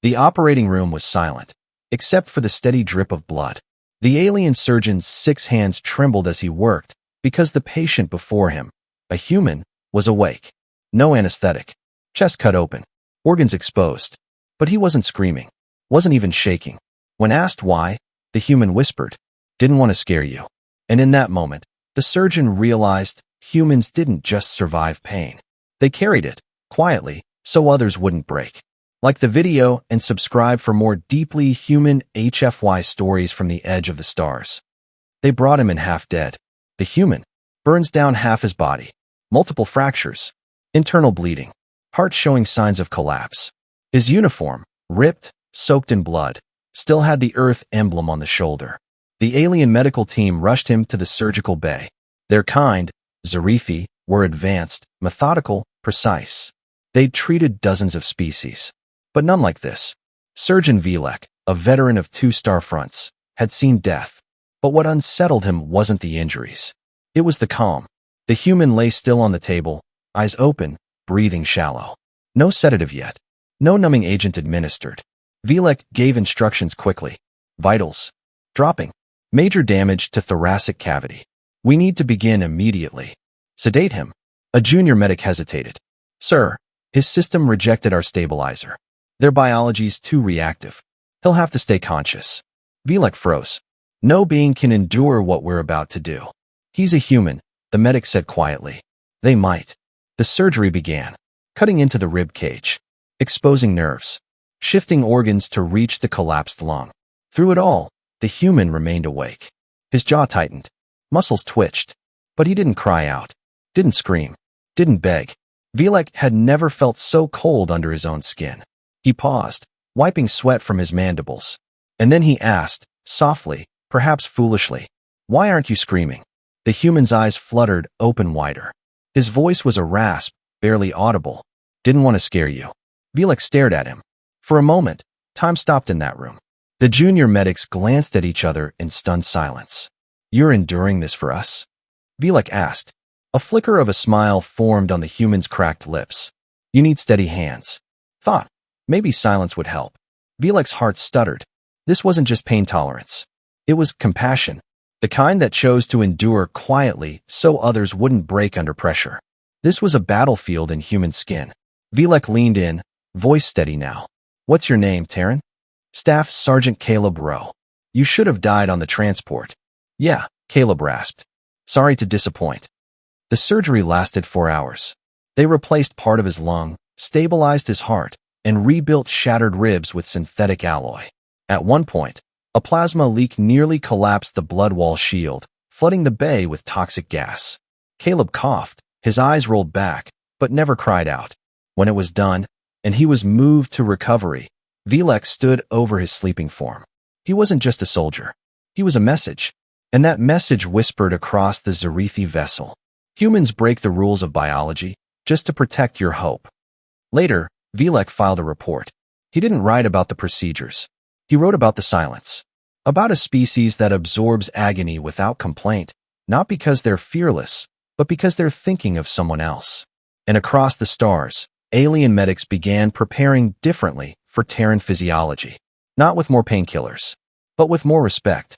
The operating room was silent, except for the steady drip of blood. The alien surgeon's 6 hands trembled as he worked because the patient before him, a human, was awake. No anesthetic. Chest cut open. Organs exposed. But he wasn't screaming. Wasn't even shaking. When asked why, the human whispered, "Didn't want to scare you." And in that moment, the surgeon realized humans didn't just survive pain. They carried it, quietly, so others wouldn't break. Like the video and subscribe for more deeply human HFY stories from the edge of the stars. They brought him in half dead. The human burns down half his body. Multiple fractures. Internal bleeding. Heart showing signs of collapse. His uniform, ripped, soaked in blood, still had the Earth emblem on the shoulder. The alien medical team rushed him to the surgical bay. Their kind, Zarifi, were advanced, methodical, precise. They'd treated dozens of species, but none like this. Surgeon Vilek, a veteran of 2 star fronts, had seen death. But what unsettled him wasn't the injuries. It was the calm. The human lay still on the table, eyes open, breathing shallow. No sedative yet. No numbing agent administered. Vilek gave instructions quickly. Vitals. Dropping. Major damage to thoracic cavity. We need to begin immediately. Sedate him. A junior medic hesitated. Sir, his system rejected our stabilizer. Their biology's too reactive. He'll have to stay conscious. Vilek froze. No being can endure what we're about to do. He's a human, the medic said quietly. They might. The surgery began, cutting into the rib cage, exposing nerves, shifting organs to reach the collapsed lung. Through it all, the human remained awake. His jaw tightened, muscles twitched, but he didn't cry out, didn't scream, didn't beg. Vilek had never felt so cold under his own skin. He paused, wiping sweat from his mandibles. And then he asked, softly, perhaps foolishly, "Why aren't you screaming?" The human's eyes fluttered open wider. His voice was a rasp, barely audible. "Didn't want to scare you." Vilek stared at him. For a moment, time stopped in that room. The junior medics glanced at each other in stunned silence. "You're enduring this for us?" Vilek asked. A flicker of a smile formed on the human's cracked lips. "You need steady hands." Thought, maybe silence would help. Vilek's heart stuttered. This wasn't just pain tolerance. It was compassion. The kind that chose to endure quietly so others wouldn't break under pressure. This was a battlefield in human skin. Vilek leaned in, voice steady now. "What's your name, Terran?" "Staff Sergeant Caleb Rowe." "You should have died on the transport." "Yeah," Caleb rasped. "Sorry to disappoint." The surgery lasted 4 hours. They replaced part of his lung, stabilized his heart, and rebuilt shattered ribs with synthetic alloy. At one point, a plasma leak nearly collapsed the blood wall shield, flooding the bay with toxic gas. Caleb coughed, his eyes rolled back, but never cried out. When it was done, and he was moved to recovery, Vilek stood over his sleeping form. He wasn't just a soldier. He was a message. And that message whispered across the Zarifi vessel. Humans break the rules of biology just to protect your hope. Later, Vilek filed a report. He didn't write about the procedures. He wrote about the silence. About a species that absorbs agony without complaint, not because they're fearless, but because they're thinking of someone else. And across the stars, alien medics began preparing differently for Terran physiology. Not with more painkillers, but with more respect.